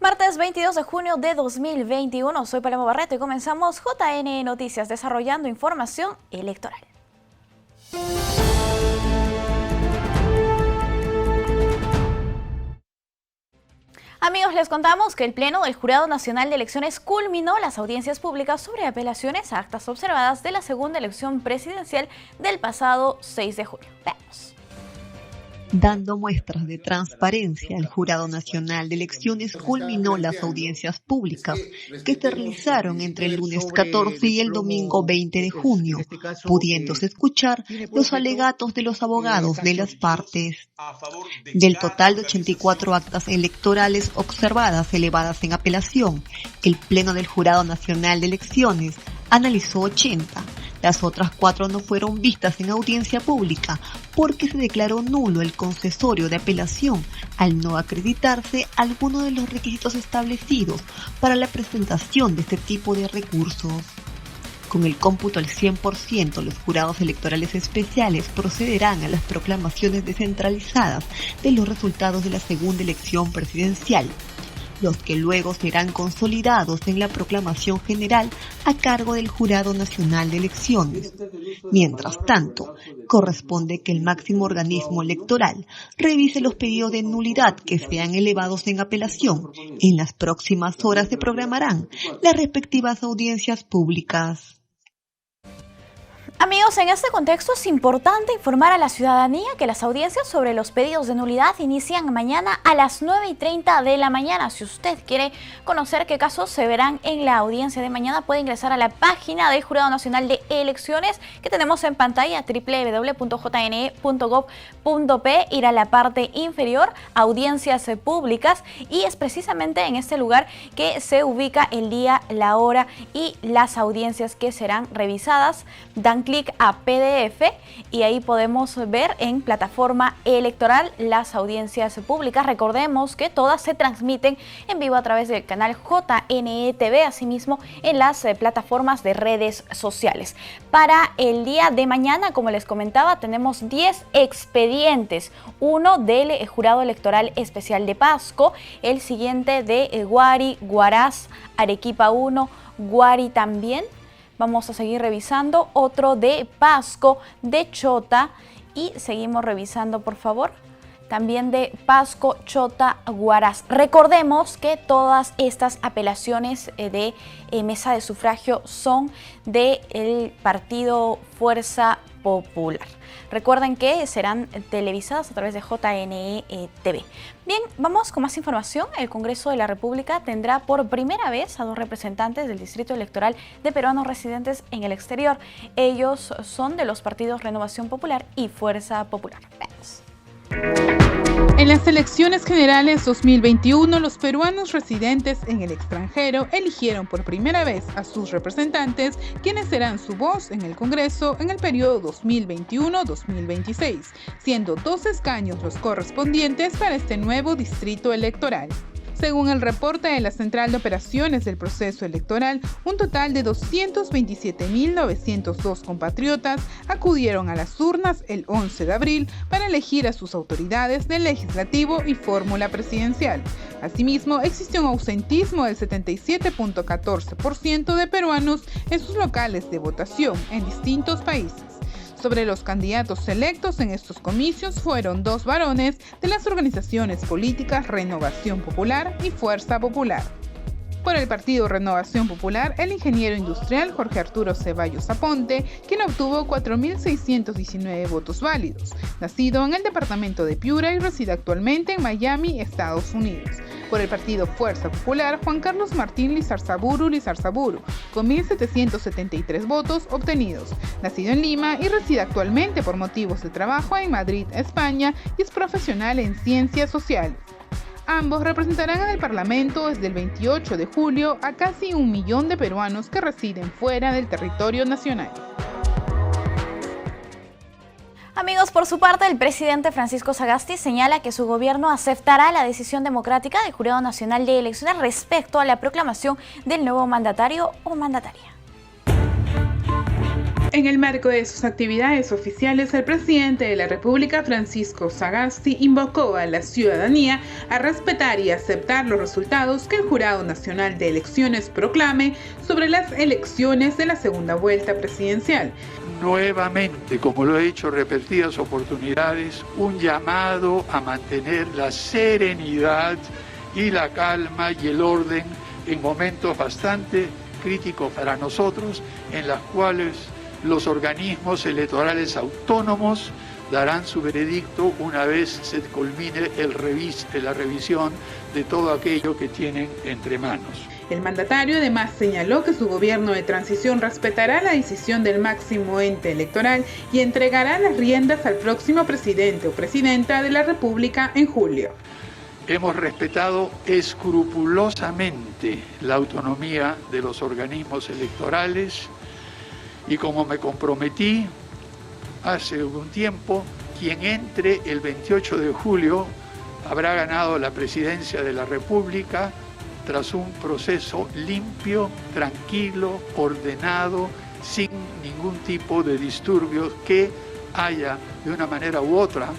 Martes 22 de junio de 2021, soy Paloma Barreto y comenzamos JN Noticias, desarrollando información electoral. Amigos, les contamos que el Pleno del Jurado Nacional de Elecciones culminó las audiencias públicas sobre apelaciones a actas observadas de la segunda elección presidencial del pasado 6 de junio. Veamos. Dando muestras de transparencia, el Jurado Nacional de Elecciones culminó las audiencias públicas que se realizaron entre el lunes 14 y el domingo 20 de junio, pudiéndose escuchar los alegatos de los abogados de las partes. Del total de 84 actas electorales observadas elevadas en apelación, el Pleno del Jurado Nacional de Elecciones analizó 80. Las otras 4 no fueron vistas en audiencia pública porque se declaró nulo el concesorio de apelación al no acreditarse alguno de los requisitos establecidos para la presentación de este tipo de recursos. Con el cómputo al 100%, los jurados electorales especiales procederán a las proclamaciones descentralizadas de los resultados de la segunda elección presidencial, los que luego serán consolidados en la proclamación general a cargo del Jurado Nacional de Elecciones. Mientras tanto, corresponde que el máximo organismo electoral revise los pedidos de nulidad que sean elevados en apelación. En las próximas horas se programarán las respectivas audiencias públicas. Amigos, en este contexto es importante informar a la ciudadanía que las audiencias sobre los pedidos de nulidad inician mañana a las 9:30 de la mañana. Si usted quiere conocer qué casos se verán en la audiencia de mañana, puede ingresar a la página del Jurado Nacional de Elecciones que tenemos en pantalla, www.jne.gov.p, ir a la parte inferior, audiencias públicas, y es precisamente en este lugar que se ubica el día, la hora y las audiencias que serán revisadas. Dan clic a PDF y ahí podemos ver en plataforma electoral las audiencias públicas. Recordemos que todas se transmiten en vivo a través del canal JNE-TV, asimismo en las plataformas de redes sociales. Para el día de mañana, como les comentaba, tenemos 10 expedientes. Uno del Jurado Electoral Especial de Pasco, el siguiente de Guari, Huaraz, Arequipa 1, Guari también. Vamos a seguir revisando otro de Pasco, de Chota, y seguimos revisando, por favor, también de Pasco, Chota, Huaraz. Recordemos que todas estas apelaciones de mesa de sufragio son del partido Fuerza Popular. Recuerden que serán televisadas a través de JNE TV. Bien, vamos con más información. El Congreso de la República tendrá por primera vez a 2 representantes del Distrito Electoral de peruanos residentes en el exterior. Ellos son de los partidos Renovación Popular y Fuerza Popular. Veamos. En las elecciones generales 2021, los peruanos residentes en el extranjero eligieron por primera vez a sus representantes, quienes serán su voz en el Congreso en el periodo 2021-2026, siendo 2 escaños los correspondientes para este nuevo distrito electoral. Según el reporte de la Central de Operaciones del Proceso Electoral, un total de 227.902 compatriotas acudieron a las urnas el 11 de abril para elegir a sus autoridades del Legislativo y fórmula presidencial. Asimismo, existió un ausentismo del 77.14% de peruanos en sus locales de votación en distintos países. Sobre los candidatos electos en estos comicios fueron 2 varones de las organizaciones políticas Renovación Popular y Fuerza Popular. Por el partido Renovación Popular, el ingeniero industrial Jorge Arturo Ceballos Aponte, quien obtuvo 4.619 votos válidos, nacido en el departamento de Piura y reside actualmente en Miami, Estados Unidos. Por el partido Fuerza Popular, Juan Carlos Martín Lizarzaburu, con 1.773 votos obtenidos, nacido en Lima y reside actualmente por motivos de trabajo en Madrid, España, y es profesional en ciencias sociales. Ambos representarán en el Parlamento desde el 28 de julio a casi 1 millón de peruanos que residen fuera del territorio nacional. Amigos, por su parte, el presidente Francisco Sagasti señala que su gobierno aceptará la decisión democrática del Jurado Nacional de Elecciones respecto a la proclamación del nuevo mandatario o mandataria. En el marco de sus actividades oficiales, el presidente de la República, Francisco Sagasti, invocó a la ciudadanía a respetar y aceptar los resultados que el Jurado Nacional de Elecciones proclame sobre las elecciones de la segunda vuelta presidencial. Nuevamente, como lo he hecho repetidas oportunidades, un llamado a mantener la serenidad y la calma y el orden en momentos bastante críticos para nosotros, en las cuales los organismos electorales autónomos darán su veredicto una vez se culmine la revisión de todo aquello que tienen entre manos. El mandatario además señaló que su gobierno de transición respetará la decisión del máximo ente electoral y entregará las riendas al próximo presidente o presidenta de la República en julio. Hemos respetado escrupulosamente la autonomía de los organismos electorales y como me comprometí hace un tiempo, quien entre el 28 de julio habrá ganado la presidencia de la República tras un proceso limpio, tranquilo, ordenado, sin ningún tipo de disturbios que haya de una manera u otra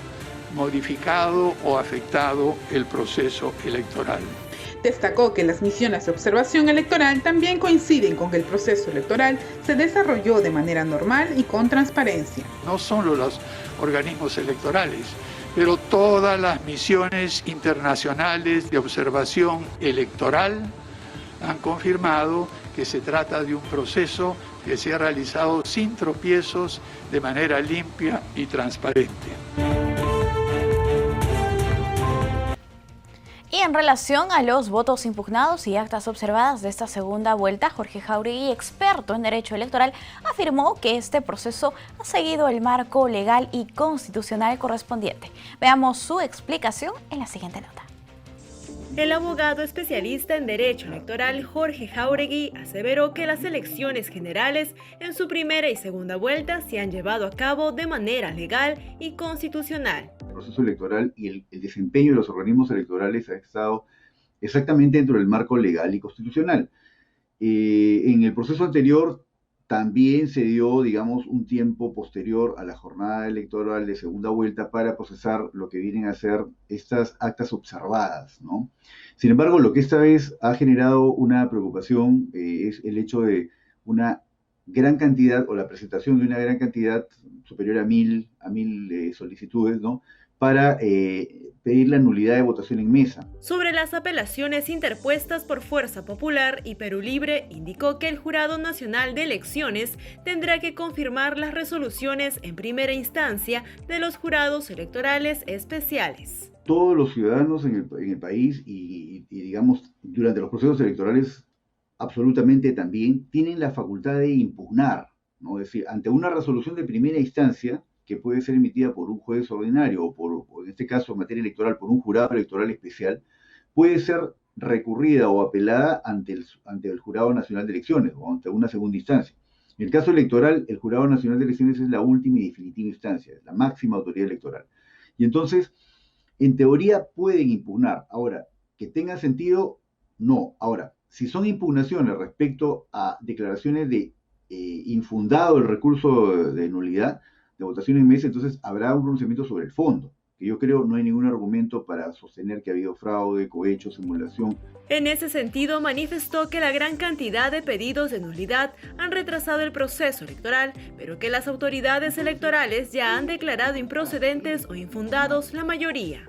modificado o afectado el proceso electoral. Destacó que las misiones de observación electoral también coinciden con que el proceso electoral se desarrolló de manera normal y con transparencia. No solo los organismos electorales, pero todas las misiones internacionales de observación electoral han confirmado que se trata de un proceso que se ha realizado sin tropiezos, de manera limpia y transparente. Y en relación a los votos impugnados y actas observadas de esta segunda vuelta, Jorge Jáuregui, experto en derecho electoral, afirmó que este proceso ha seguido el marco legal y constitucional correspondiente. Veamos su explicación en la siguiente nota. El abogado especialista en derecho electoral Jorge Jáuregui aseveró que las elecciones generales en su primera y segunda vuelta se han llevado a cabo de manera legal y constitucional. El proceso electoral y el desempeño de los organismos electorales ha estado exactamente dentro del marco legal y constitucional. En el proceso anterior también se dio, digamos, un tiempo posterior a la jornada electoral de segunda vuelta para procesar lo que vienen a ser estas actas observadas, ¿no? Sin embargo, lo que esta vez ha generado una preocupación es el hecho de una gran cantidad, o la presentación de una gran cantidad superior a mil solicitudes, ¿no?, para pedir la nulidad de votación en mesa. Sobre las apelaciones interpuestas por Fuerza Popular y Perú Libre, indicó que el Jurado Nacional de Elecciones tendrá que confirmar las resoluciones en primera instancia de los jurados electorales especiales. Todos los ciudadanos en el país y digamos, durante los procesos electorales absolutamente también tienen la facultad de impugnar, ¿no? Es decir, ante una resolución de primera instancia, que puede ser emitida por un juez ordinario o en este caso en materia electoral por un jurado electoral especial, puede ser recurrida o apelada ante el Jurado Nacional de Elecciones o ante una segunda instancia. En el caso electoral, el Jurado Nacional de Elecciones es la última y definitiva instancia, es la máxima autoridad electoral. Y entonces, en teoría, pueden impugnar. Ahora, que tenga sentido, no. Ahora, si son impugnaciones respecto a declaraciones de infundado el recurso de nulidad, de votación en mesa, entonces habrá un pronunciamiento sobre el fondo, que yo creo no hay ningún argumento para sostener que ha habido fraude, cohecho, simulación. En ese sentido, manifestó que la gran cantidad de pedidos de nulidad han retrasado el proceso electoral, pero que las autoridades electorales ya han declarado improcedentes o infundados la mayoría.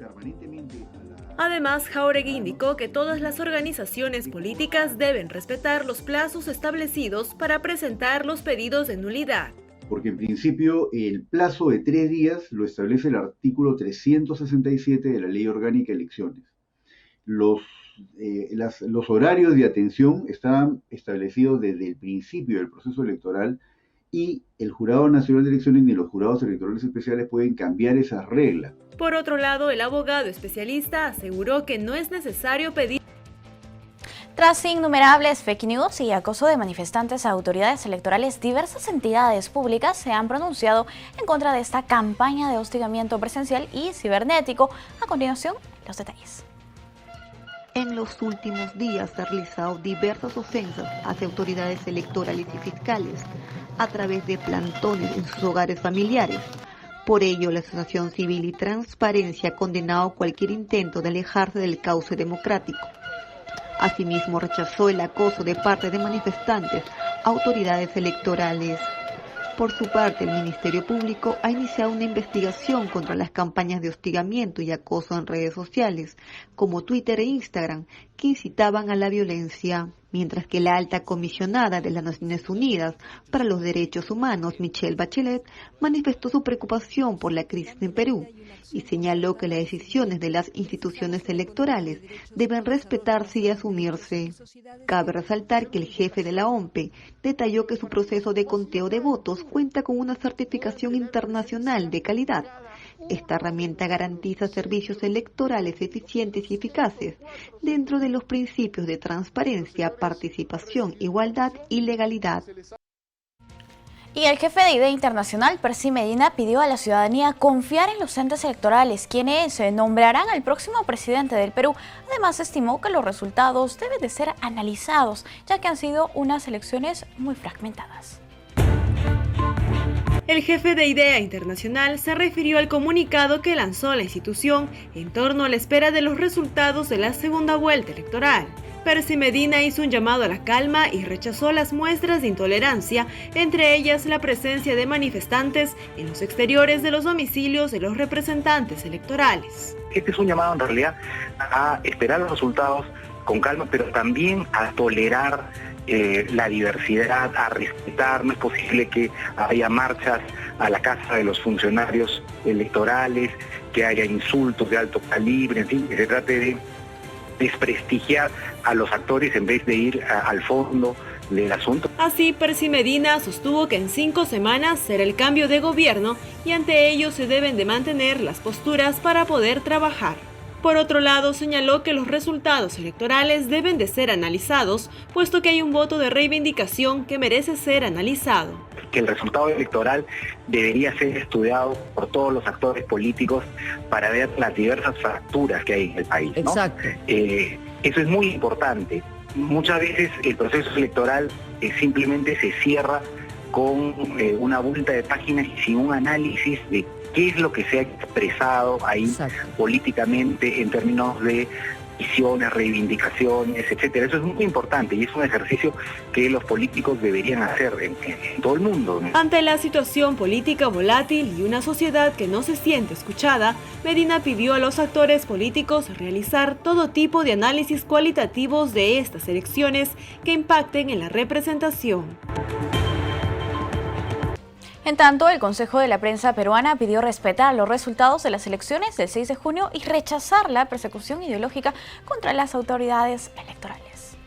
Además, Jáuregui indicó que todas las organizaciones políticas deben respetar los plazos establecidos para presentar los pedidos de nulidad. Porque en principio el plazo de 3 días lo establece el artículo 367 de la Ley Orgánica de Elecciones. Los horarios de atención estaban establecidos desde el principio del proceso electoral y el Jurado Nacional de Elecciones ni los jurados electorales especiales pueden cambiar esas reglas. Por otro lado, el abogado especialista aseguró que no es necesario pedir. Tras innumerables fake news y acoso de manifestantes a autoridades electorales, diversas entidades públicas se han pronunciado en contra de esta campaña de hostigamiento presencial y cibernético. A continuación, los detalles. En los últimos días se han realizado diversas ofensas hacia autoridades electorales y fiscales, a través de plantones en sus hogares familiares. Por ello, la Asociación Civil y Transparencia ha condenado cualquier intento de alejarse del cauce democrático. Asimismo, rechazó el acoso de parte de manifestantes a autoridades electorales. Por su parte, el Ministerio Público ha iniciado una investigación contra las campañas de hostigamiento y acoso en redes sociales, como Twitter e Instagram, que incitaban a la violencia, mientras que la alta comisionada de las Naciones Unidas para los Derechos Humanos, Michelle Bachelet, manifestó su preocupación por la crisis en Perú y señaló que las decisiones de las instituciones electorales deben respetarse y asumirse. Cabe resaltar que el jefe de la OMPE detalló que su proceso de conteo de votos cuenta con una certificación internacional de calidad. Esta herramienta garantiza servicios electorales eficientes y eficaces dentro de los principios de transparencia, participación, igualdad y legalidad. Y el jefe de IDEA Internacional, Percy Medina, pidió a la ciudadanía confiar en los entes electorales, quienes nombrarán al próximo presidente del Perú. Además, estimó que los resultados deben de ser analizados, ya que han sido unas elecciones muy fragmentadas. El jefe de IDEA Internacional se refirió al comunicado que lanzó la institución en torno a la espera de los resultados de la segunda vuelta electoral. Percy Medina hizo un llamado a la calma y rechazó las muestras de intolerancia, entre ellas la presencia de manifestantes en los exteriores de los domicilios de los representantes electorales. Este es un llamado en realidad a esperar los resultados con calma, pero también a tolerar la diversidad, a respetar. No es posible que haya marchas a la casa de los funcionarios electorales, que haya insultos de alto calibre, en fin, que se trate de desprestigiar a los actores en vez de ir al fondo del asunto. Así, Percy Medina sostuvo que en 5 semanas será el cambio de gobierno y ante ello se deben de mantener las posturas para poder trabajar. Por otro lado, señaló que los resultados electorales deben de ser analizados, puesto que hay un voto de reivindicación que merece ser analizado. Que el resultado electoral debería ser estudiado por todos los actores políticos para ver las diversas fracturas que hay en el país, ¿no? Exacto. Eso es muy importante. Muchas veces el proceso electoral simplemente se cierra con una vuelta de páginas y sin un análisis de qué es lo que se ha expresado ahí. Exacto. Políticamente en términos de visiones, reivindicaciones, etcétera. Eso es muy importante y es un ejercicio que los políticos deberían hacer en todo el mundo. Ante la situación política volátil y una sociedad que no se siente escuchada, Medina pidió a los actores políticos realizar todo tipo de análisis cualitativos de estas elecciones que impacten en la representación. En tanto, el Consejo de la Prensa Peruana pidió respetar los resultados de las elecciones del 6 de junio y rechazar la persecución ideológica contra las autoridades electorales.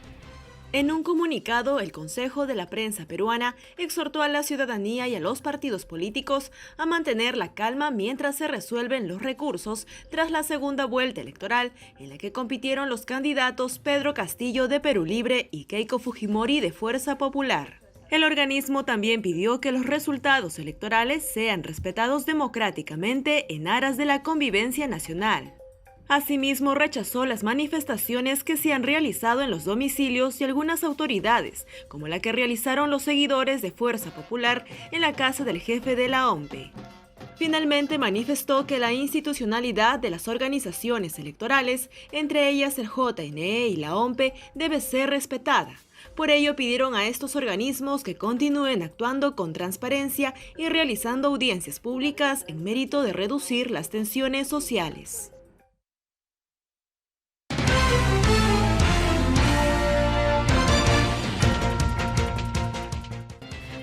En un comunicado, el Consejo de la Prensa Peruana exhortó a la ciudadanía y a los partidos políticos a mantener la calma mientras se resuelven los recursos tras la segunda vuelta electoral, en la que compitieron los candidatos Pedro Castillo de Perú Libre y Keiko Fujimori de Fuerza Popular. El organismo también pidió que los resultados electorales sean respetados democráticamente en aras de la convivencia nacional. Asimismo, rechazó las manifestaciones que se han realizado en los domicilios de algunas autoridades, como la que realizaron los seguidores de Fuerza Popular en la casa del jefe de la OMPE. Finalmente manifestó que la institucionalidad de las organizaciones electorales, entre ellas el JNE y la OMPE, debe ser respetada. Por ello pidieron a estos organismos que continúen actuando con transparencia y realizando audiencias públicas en mérito de reducir las tensiones sociales.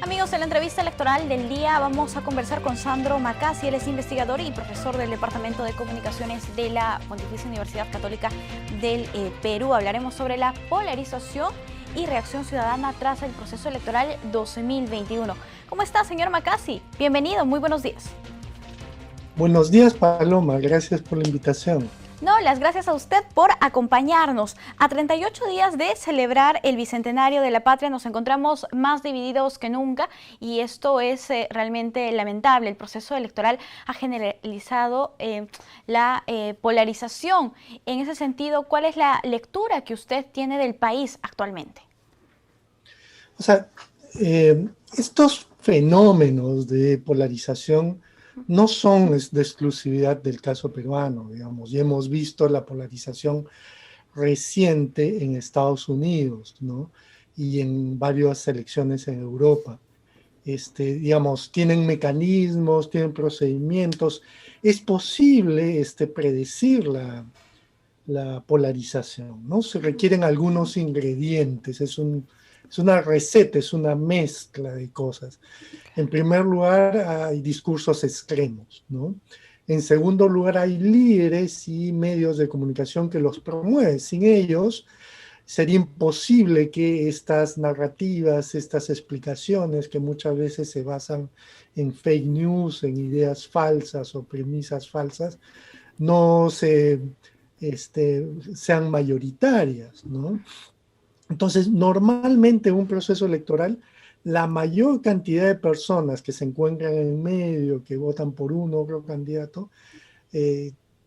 Amigos, en la entrevista electoral del día vamos a conversar con Sandro Macasi. Él es investigador y profesor del Departamento de Comunicaciones de la Pontificia Universidad Católica del Perú. Hablaremos sobre la polarización y reacción ciudadana tras el proceso electoral 2021. ¿Cómo está, señor Macasi? Bienvenido, muy buenos días. Buenos días, Paloma, gracias por la invitación. No, las gracias a usted por acompañarnos. A 38 días de celebrar el Bicentenario de la Patria nos encontramos más divididos que nunca y esto es realmente lamentable. El proceso electoral ha generalizado la polarización. En ese sentido, ¿cuál es la lectura que usted tiene del país actualmente? O sea, estos fenómenos de polarización no son de exclusividad del caso peruano, digamos, y hemos visto la polarización reciente en Estados Unidos, ¿no? Y en varias elecciones en Europa. Digamos, tienen mecanismos, tienen procedimientos. Es posible predecir la polarización, ¿no? Se requieren algunos ingredientes, es una receta, es una mezcla de cosas. En primer lugar, hay discursos extremos, ¿no? En segundo lugar, hay líderes y medios de comunicación que los promueven. Sin ellos, sería imposible que estas narrativas, estas explicaciones que muchas veces se basan en fake news, en ideas falsas o premisas falsas, no sean mayoritarias, ¿no? Entonces, normalmente en un proceso electoral, la mayor cantidad de personas que se encuentran en medio, que votan por uno u otro candidato,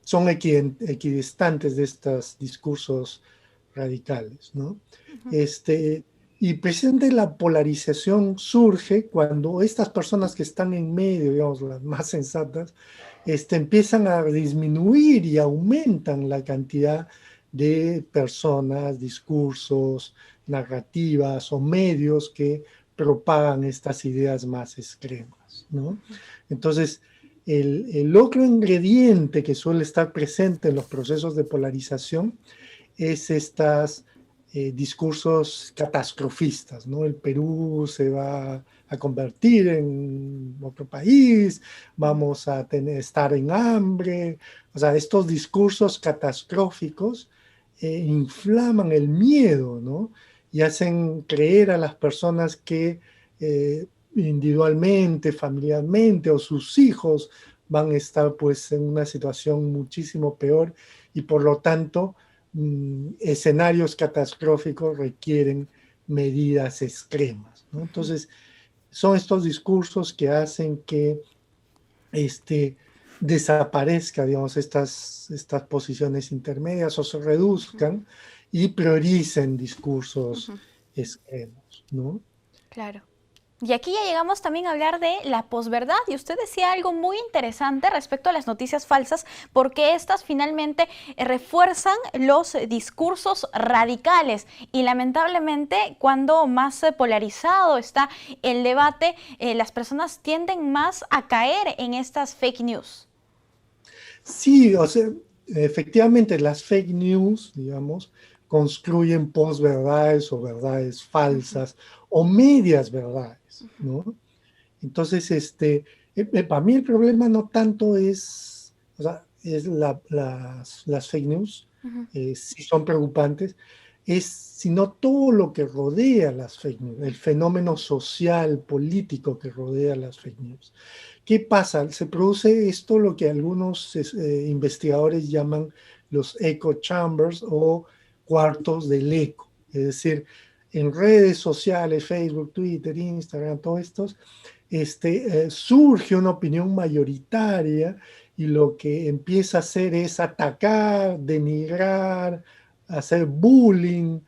son equidistantes de estos discursos radicales, ¿no? Y precisamente la polarización surge cuando estas personas que están en medio, digamos, las más sensatas, empiezan a disminuir y aumentan la cantidad de personas, discursos, narrativas o medios que propagan estas ideas más extremas, ¿no? Entonces, el otro ingrediente que suele estar presente en los procesos de polarización es estos discursos catastrofistas, ¿no? El Perú se va a convertir en otro país, vamos a estar en hambre. O sea, estos discursos catastróficos inflaman el miedo, ¿no? Y hacen creer a las personas que individualmente, familiarmente o sus hijos van a estar pues en una situación muchísimo peor y por lo tanto escenarios catastróficos requieren medidas extremas, ¿no? Entonces, son estos discursos que hacen que desaparezca, digamos, estas posiciones intermedias o se reduzcan y prioricen discursos extremos, ¿no? Claro. Y aquí ya llegamos también a hablar de la posverdad, y usted decía algo muy interesante respecto a las noticias falsas, porque estas finalmente refuerzan los discursos radicales y lamentablemente cuando más polarizado está el debate, las personas tienden más a caer en estas fake news. Sí, o sea, efectivamente las fake news, digamos, construyen posverdades o verdades falsas o medias verdades, ¿no? Entonces, para mí el problema no tanto es, o sea, es las fake news, si son preocupantes, sino todo lo que rodea las fake news, el fenómeno social, político que rodea las fake news. ¿Qué pasa? Se produce esto lo que algunos investigadores llaman los echo chambers o cuartos del eco, es decir, en redes sociales, Facebook, Twitter, Instagram, todos estos, surge una opinión mayoritaria y lo que empieza a hacer es atacar, denigrar, hacer bullying,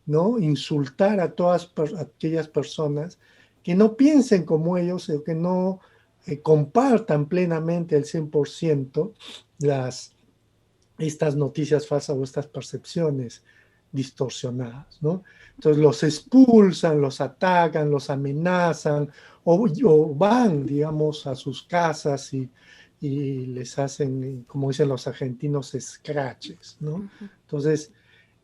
¿no? Insultar a todas aquellas personas que no piensen como ellos o que no compartan plenamente al 100% estas noticias falsas o estas percepciones distorsionadas, ¿no? Entonces los expulsan, los atacan, los amenazan o van, digamos, a sus casas y les hacen, como dicen los argentinos, scratches, ¿no? Entonces,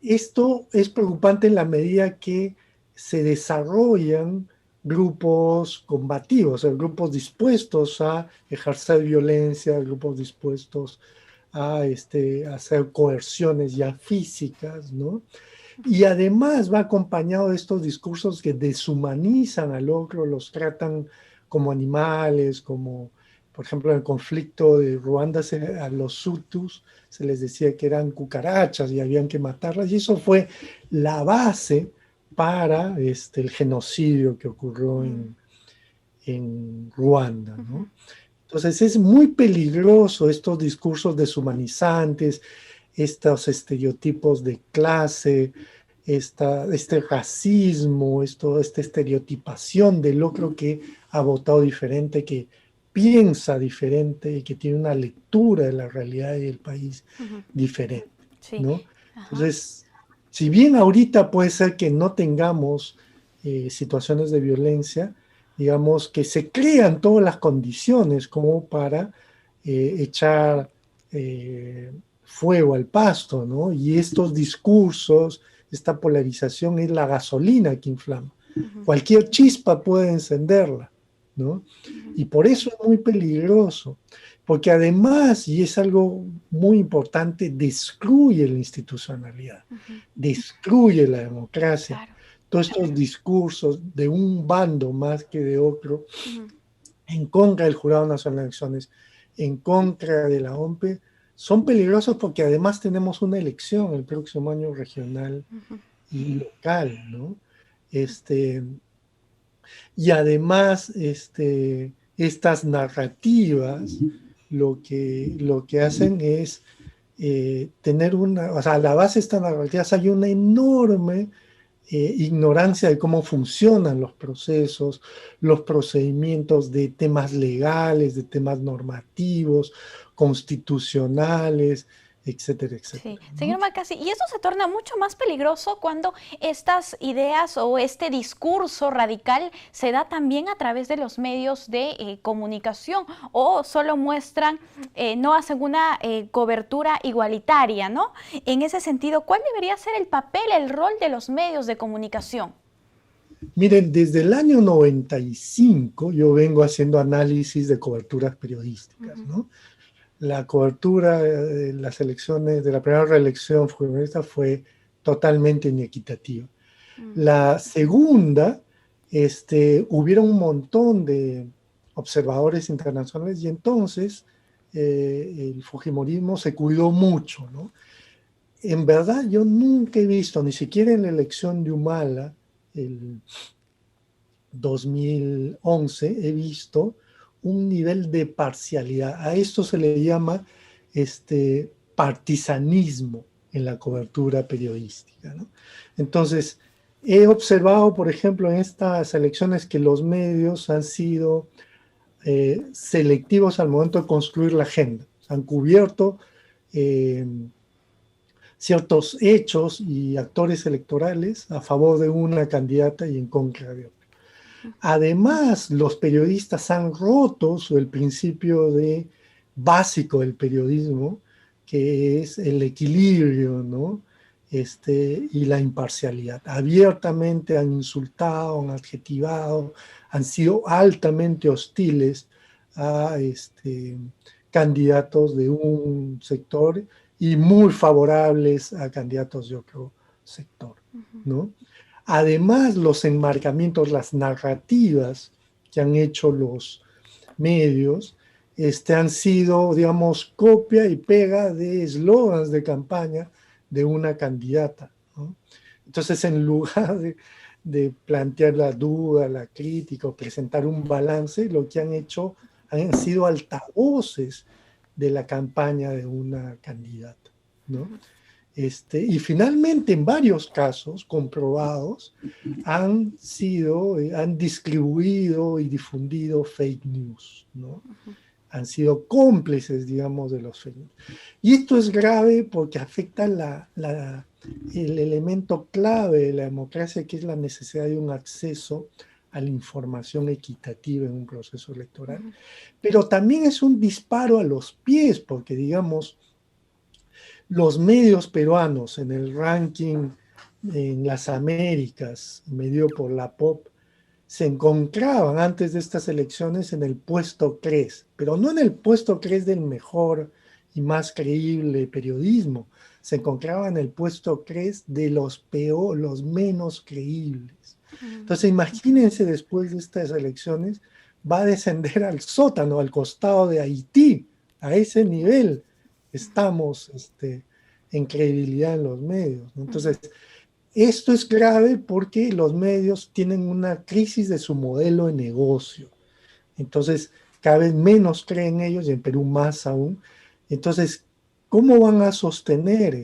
esto es preocupante en la medida que se desarrollan grupos combativos, grupos dispuestos a ejercer violencia, grupos dispuestos a hacer coerciones ya físicas, ¿no? Y además va acompañado de estos discursos que deshumanizan al otro, los tratan como animales, como, por ejemplo, en el conflicto de Ruanda a los Hutus se les decía que eran cucarachas y habían que matarlas, y eso fue la base para el genocidio que ocurrió en Ruanda, ¿no? Entonces es muy peligroso estos discursos deshumanizantes, estos estereotipos de clase, este racismo, esta estereotipación del otro que ha votado diferente, que piensa diferente y que tiene una lectura de la realidad y del país diferente, Sí. ¿no? Ajá. Entonces, si bien ahorita puede ser que no tengamos situaciones de violencia, digamos que se crean todas las condiciones como para echar fuego al pasto, ¿no? Y estos discursos, esta polarización es la gasolina que inflama. Cualquier chispa puede encenderla, ¿no? Y por eso es muy peligroso, porque además, y es algo muy importante, destruye la institucionalidad, destruye la democracia. Claro. Todos estos discursos de un bando más que de otro, en contra del Jurado Nacional de Elecciones, en contra de la OMPE, son peligrosos porque además tenemos una elección el próximo año regional y local, ¿no? Y además, estas narrativas lo que hacen es tener o sea, a la base de estas narrativas hay una enorme ignorancia de cómo funcionan los procesos, los procedimientos de temas legales, de temas normativos, constitucionales, etcétera, etcétera. Sí, ¿no? señor Macasi, y esto se torna mucho más peligroso cuando estas ideas o este discurso radical se da también a través de los medios de comunicación o solo muestran, no hacen una cobertura igualitaria, ¿no? En ese sentido, ¿cuál debería ser el papel, el rol de los medios de comunicación? Miren, desde el año 95 yo vengo haciendo análisis de coberturas periodísticas, ¿no? La cobertura de las elecciones, de la primera reelección fujimorista fue totalmente inequitativa. La segunda, hubieron un montón de observadores internacionales y entonces el fujimorismo se cuidó mucho, ¿no? En verdad yo nunca he visto, ni siquiera en la elección de Humala, el 2011, he visto un nivel de parcialidad. A esto se le llama partisanismo en la cobertura periodística, ¿no? Entonces, he observado, por ejemplo, en estas elecciones que los medios han sido selectivos al momento de construir la agenda. Han cubierto ciertos hechos y actores electorales a favor de una candidata y en contra de otra. Además, los periodistas han roto el principio básico del periodismo, que es el equilibrio, ¿no? Y la imparcialidad. Abiertamente han insultado, han adjetivado, han sido altamente hostiles a candidatos de un sector y muy favorables a candidatos de otro sector, ¿no? Además, los enmarcamientos, las narrativas que han hecho los medios han sido, digamos, copia y pega de eslogans de campaña de una candidata, ¿no? Entonces, en lugar de plantear la duda, la crítica o presentar un balance, lo que han hecho han sido altavoces de la campaña de una candidata, ¿no? Y finalmente, en varios casos comprobados, han distribuido y difundido fake news, ¿no? Han sido cómplices, digamos, de los fake news. Y esto es grave porque afecta el elemento clave de la democracia, que es la necesidad de un acceso a la información equitativa en un proceso electoral. Pero también es un disparo a los pies, porque, digamos, los medios peruanos en el ranking en las Américas, medido por la POP, se encontraban antes de estas elecciones en el puesto 3, pero no en el puesto 3 del mejor y más creíble periodismo, se encontraban en el puesto 3 de los menos creíbles. Entonces, imagínense, después de estas elecciones, va a descender al sótano, al costado de Haití, a ese nivel estamos en credibilidad en los medios, ¿no? Entonces, esto es grave porque los medios tienen una crisis de su modelo de negocio. Entonces, cada vez menos creen ellos y en Perú más aún. Entonces, ¿cómo van a sostener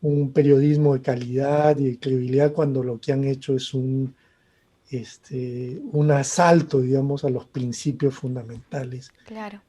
un periodismo de calidad y de credibilidad cuando lo que han hecho es un asalto, digamos, a los principios fundamentales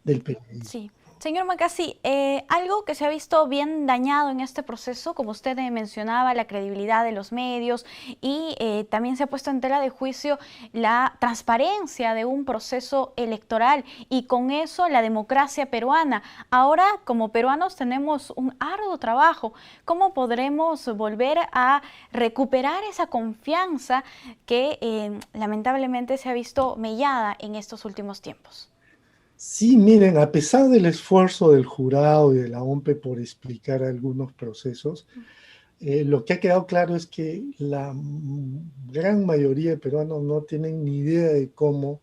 del periodismo. Sí. Señor Macassi, algo que se ha visto bien dañado en este proceso, como usted mencionaba, la credibilidad de los medios y también se ha puesto en tela de juicio la transparencia de un proceso electoral y con eso la democracia peruana. Ahora, como peruanos, tenemos un arduo trabajo. ¿Cómo podremos volver a recuperar esa confianza que lamentablemente se ha visto mellada en estos últimos tiempos? Sí, miren, a pesar del esfuerzo del jurado y de la OMPE por explicar algunos procesos, lo que ha quedado claro es que la gran mayoría de peruanos no tienen ni idea de cómo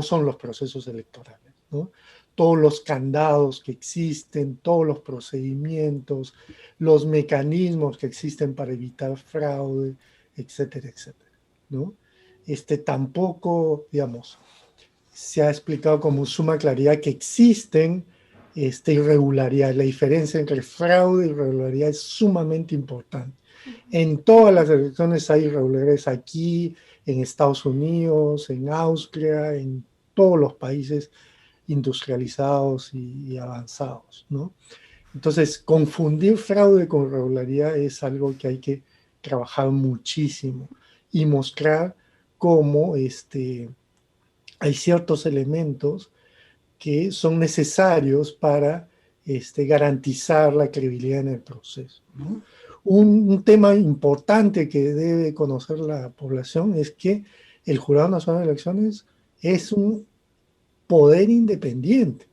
son los procesos electorales, ¿no? Todos los candados que existen, todos los procedimientos, los mecanismos que existen para evitar fraude, etcétera, etcétera, ¿no? Tampoco, digamos, se ha explicado con suma claridad que existen irregularidades. La diferencia entre fraude y irregularidad es sumamente importante. En todas las elecciones hay irregularidades aquí, en Estados Unidos, en Austria, en todos los países industrializados y avanzados, ¿no? Entonces, confundir fraude con irregularidad es algo que hay que trabajar muchísimo y mostrar cómo hay ciertos elementos que son necesarios para garantizar la credibilidad en el proceso, ¿no? Un tema importante que debe conocer la población es que el Jurado Nacional de Elecciones es un poder independiente,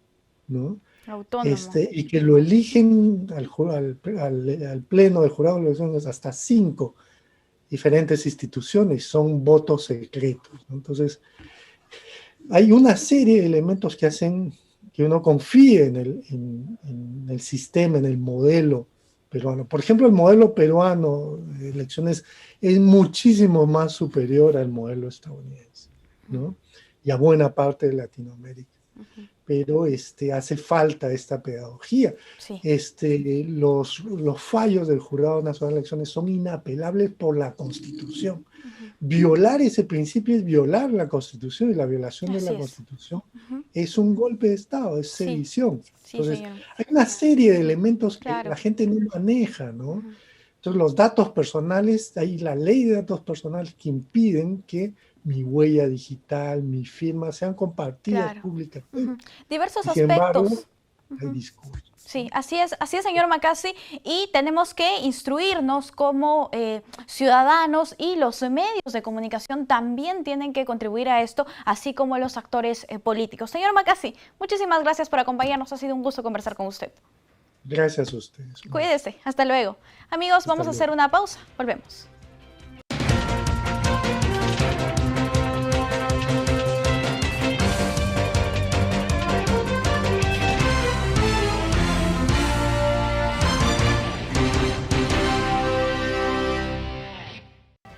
¿no? Autónomo. Y que lo eligen al pleno del Jurado de Elecciones hasta 5 diferentes instituciones, son votos secretos, ¿no? Entonces, hay una serie de elementos que hacen que uno confíe en el sistema, en el modelo peruano. Por ejemplo, el modelo peruano de elecciones es muchísimo más superior al modelo estadounidense, ¿no? Y a buena parte de Latinoamérica. Pero hace falta esta pedagogía. Sí. Los fallos del Jurado Nacional de Elecciones son inapelables por la Constitución. Violar ese principio es violar la Constitución, y la violación de la Constitución es un golpe de Estado, es sedición. Entonces, hay una serie de elementos que la gente no maneja, ¿no? Entonces, los datos personales, hay la ley de datos personales que impiden que mi huella digital, mi firma sean compartidas públicamente. Diversos sin embargo, aspectos. Hay discursos. Sí, así es, señor Macassi, y tenemos que instruirnos como ciudadanos, y los medios de comunicación también tienen que contribuir a esto, así como los actores políticos. Señor Macassi, muchísimas gracias por acompañarnos, ha sido un gusto conversar con usted. Gracias a ustedes. Cuídese, hasta luego. Amigos, vamos a hacer una pausa, volvemos.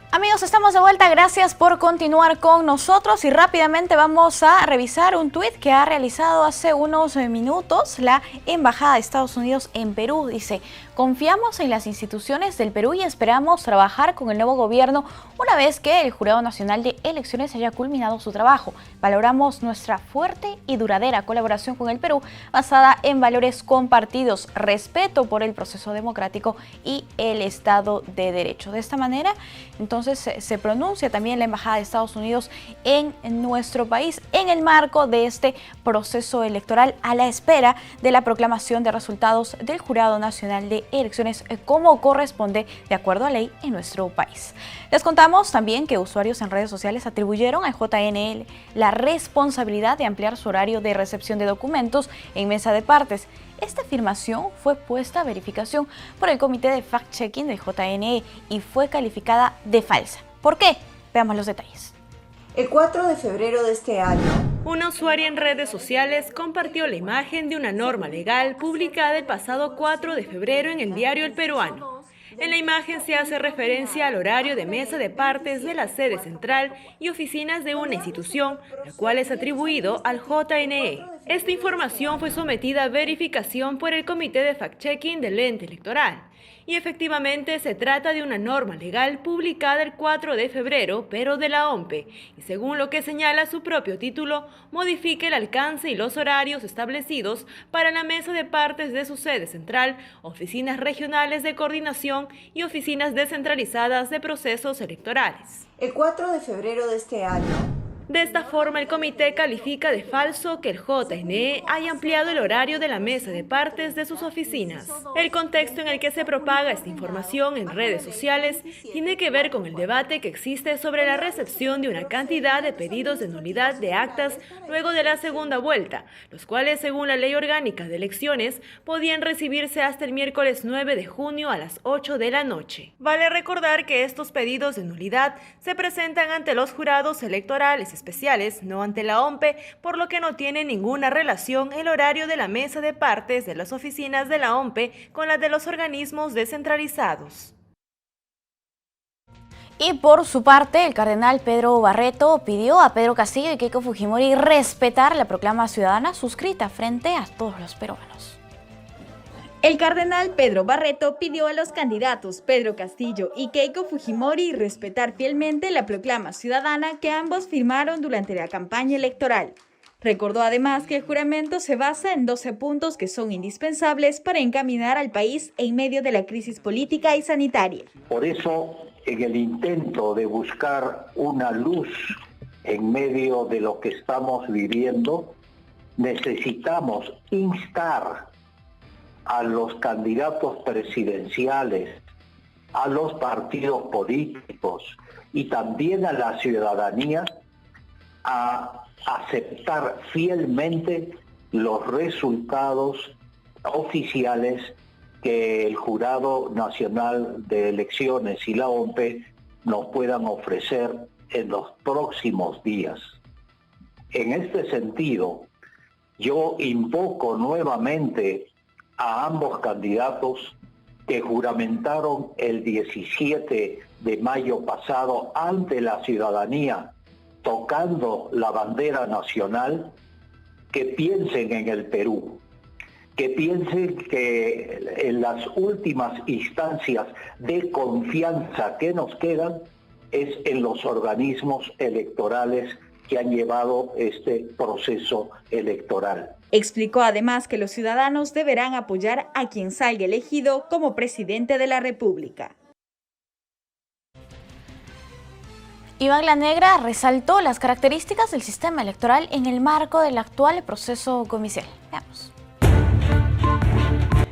Amigos, estamos de vuelta, gracias por continuar con nosotros y rápidamente vamos a revisar un tuit que ha realizado hace unos minutos la Embajada de Estados Unidos en Perú. Dice: confiamos en las instituciones del Perú y esperamos trabajar con el nuevo gobierno una vez que el Jurado Nacional de Elecciones haya culminado su trabajo. Valoramos nuestra fuerte y duradera colaboración con el Perú basada en valores compartidos, respeto por el proceso democrático y el Estado de Derecho. De esta manera, entonces, se pronuncia también la Embajada de Estados Unidos en nuestro país en el marco de este proceso electoral a la espera de la proclamación de resultados del Jurado Nacional de Elecciones como corresponde de acuerdo a ley en nuestro país. Les contamos también que usuarios en redes sociales atribuyeron al JNE la responsabilidad de ampliar su horario de recepción de documentos en mesa de partes. Esta afirmación fue puesta a verificación por el Comité de Fact-Checking del JNE y fue calificada de falsa. ¿Por qué? Veamos los detalles. El 4 de febrero de este año, una usuaria en redes sociales compartió la imagen de una norma legal publicada el pasado 4 de febrero en el diario El Peruano. En la imagen se hace referencia al horario de mesa de partes de la sede central y oficinas de una institución, la cual es atribuido al JNE. Esta información fue sometida a verificación por el Comité de Fact-Checking del ente electoral. Y efectivamente se trata de una norma legal publicada el 4 de febrero, pero de la OMPE, y según lo que señala su propio título, modifica el alcance y los horarios establecidos para la mesa de partes de su sede central, oficinas regionales de coordinación y oficinas descentralizadas de procesos electorales. El 4 de febrero de este año, de esta forma, el comité califica de falso que el JNE haya ampliado el horario de la mesa de partes de sus oficinas. El contexto en el que se propaga esta información en redes sociales tiene que ver con el debate que existe sobre la recepción de una cantidad de pedidos de nulidad de actas luego de la segunda vuelta, los cuales, según la Ley Orgánica de Elecciones, podían recibirse hasta el miércoles 9 de junio a las 8 de la noche. Vale recordar que estos pedidos de nulidad se presentan ante los jurados electorales especiales, no ante la OMPE, por lo que no tiene ninguna relación el horario de la mesa de partes de las oficinas de la OMPE con la de los organismos descentralizados. Y por su parte, el cardenal Pedro Barreto pidió a Pedro Castillo y Keiko Fujimori respetar la proclama ciudadana suscrita frente a todos los peruanos. El cardenal Pedro Barreto pidió a los candidatos Pedro Castillo y Keiko Fujimori respetar fielmente la proclama ciudadana que ambos firmaron durante la campaña electoral. Recordó además que el juramento se basa en 12 puntos que son indispensables para encaminar al país en medio de la crisis política y sanitaria. Por eso, en el intento de buscar una luz en medio de lo que estamos viviendo, necesitamos instar a los candidatos presidenciales, a los partidos políticos y también a la ciudadanía a aceptar fielmente los resultados oficiales que el Jurado Nacional de Elecciones y la OMPE nos puedan ofrecer en los próximos días. En este sentido, yo invoco nuevamente a ambos candidatos que juramentaron el 17 de mayo pasado ante la ciudadanía, tocando la bandera nacional, que piensen en el Perú, que piensen que en las últimas instancias de confianza que nos quedan es en los organismos electorales que han llevado este proceso electoral. Explicó además que los ciudadanos deberán apoyar a quien salga elegido como presidente de la República. Iván Lanegra resaltó las características del sistema electoral en el marco del actual proceso comicial. Veamos.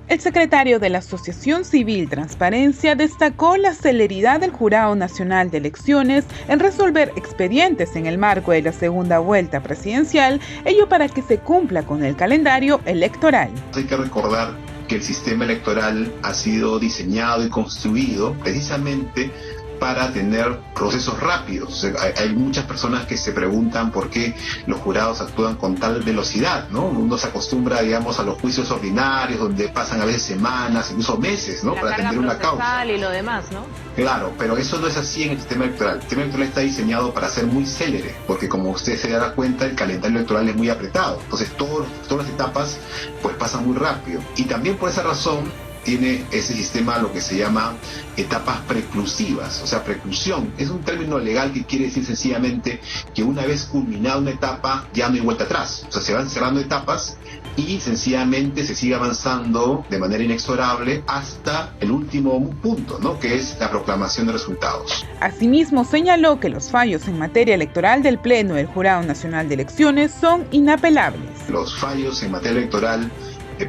El secretario de la Asociación Civil Transparencia destacó la celeridad del Jurado Nacional de Elecciones en resolver expedientes en el marco de la segunda vuelta presidencial, ello para que se cumpla con el calendario electoral. Hay que recordar que el sistema electoral ha sido diseñado y construido precisamente para tener procesos rápidos. Hay muchas personas que se preguntan por qué los jurados actúan con tal velocidad, ¿no? Uno se acostumbra, digamos, a los juicios ordinarios, donde pasan a veces semanas, incluso meses, ¿no? Para atender una causa. Y lo demás, ¿no? Claro, pero eso no es así en el sistema electoral. El sistema electoral está diseñado para ser muy célere, porque como usted se dará cuenta, el calendario electoral es muy apretado. Entonces todas las etapas pues pasan muy rápido. Y también por esa razón tiene ese sistema lo que se llama etapas preclusivas, o sea, preclusión. Es un término legal que quiere decir sencillamente que una vez culminada una etapa ya no hay vuelta atrás. O sea, se van cerrando etapas y sencillamente se sigue avanzando de manera inexorable hasta el último punto, ¿no? Que es la proclamación de resultados. Asimismo, señaló que los fallos en materia electoral del Pleno del Jurado Nacional de Elecciones son inapelables. Los fallos en materia electoral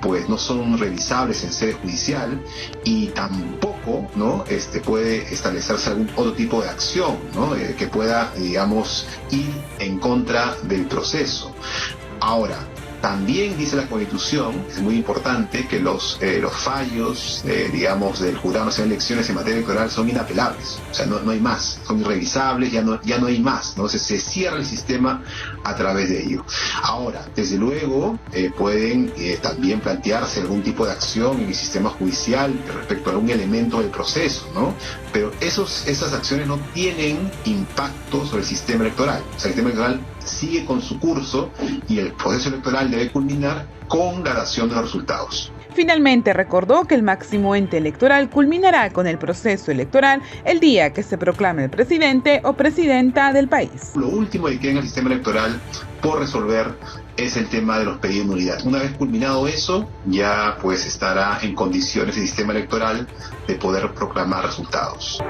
pues no son revisables en sede judicial y tampoco, ¿no? Puede establecerse algún otro tipo de acción, ¿no? Que pueda, digamos, ir en contra del proceso. Ahora, también dice la Constitución, es muy importante, que los fallos, digamos, del Jurado Nacional de Elecciones en materia electoral son inapelables. O sea, no hay más, son irrevisables, ya no hay más, ¿no? Se cierra el sistema a través de ello. Ahora, desde luego, pueden también plantearse algún tipo de acción en el sistema judicial respecto a algún elemento del proceso, ¿no? Pero esas acciones no tienen impacto sobre el sistema electoral. O sea, el sistema electoral sigue con su curso y el proceso electoral electoral debe culminar con la dación de los resultados. Finalmente recordó que el máximo ente electoral culminará con el proceso electoral el día que se proclame el presidente o presidenta del país. Lo último que queda en el sistema electoral por resolver es el tema de los pedidos de nulidad. Una vez culminado eso, ya pues estará en condiciones el sistema electoral de poder proclamar resultados.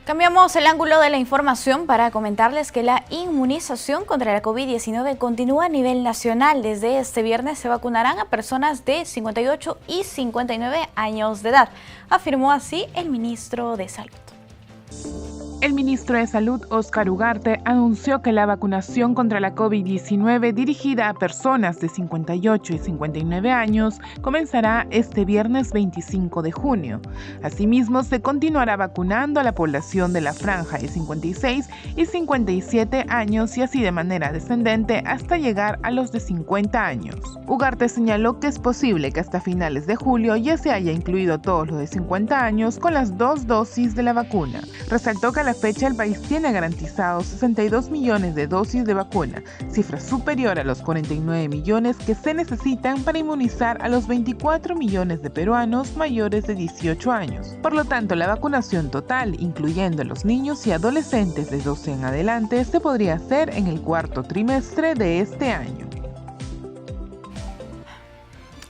Cambiamos el ángulo de la información para comentarles que la inmunización contra la COVID-19 continúa a nivel nacional. Desde este viernes se vacunarán a personas de 58 y 59 años de edad, afirmó así el ministro de Salud. El ministro de Salud, Óscar Ugarte, anunció que la vacunación contra la COVID-19 dirigida a personas de 58 y 59 años comenzará este viernes 25 de junio. Asimismo, se continuará vacunando a la población de la franja de 56 y 57 años y así de manera descendente hasta llegar a los de 50 años. Ugarte señaló que es posible que hasta finales de julio ya se haya incluido a todos los de 50 años con las 2 dosis de la vacuna. Resaltó que a la fecha el país tiene garantizados 62 millones de dosis de vacuna, cifra superior a los 49 millones que se necesitan para inmunizar a los 24 millones de peruanos mayores de 18 años. Por lo tanto, la vacunación total, incluyendo a los niños y adolescentes de 12 en adelante, se podría hacer en el cuarto trimestre de este año.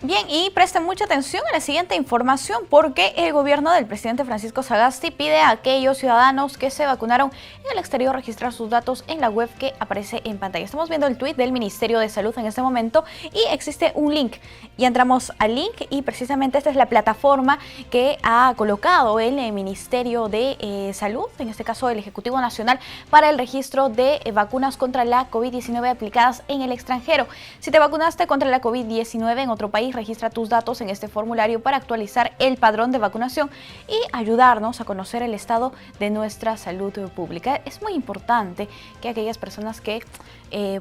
Bien, y presten mucha atención a la siguiente información porque el gobierno del presidente Francisco Sagasti pide a aquellos ciudadanos que se vacunaron en el exterior registrar sus datos en la web que aparece en pantalla. Estamos viendo el tuit del Ministerio de Salud en este momento y existe un link. Y entramos al link y precisamente esta es la plataforma que ha colocado el Ministerio de Salud, en este caso el Ejecutivo Nacional, para el registro de vacunas contra la COVID-19 aplicadas en el extranjero. Si te vacunaste contra la COVID-19 en otro país, registra tus datos en este formulario para actualizar el padrón de vacunación y ayudarnos a conocer el estado de nuestra salud pública. Es muy importante que aquellas personas que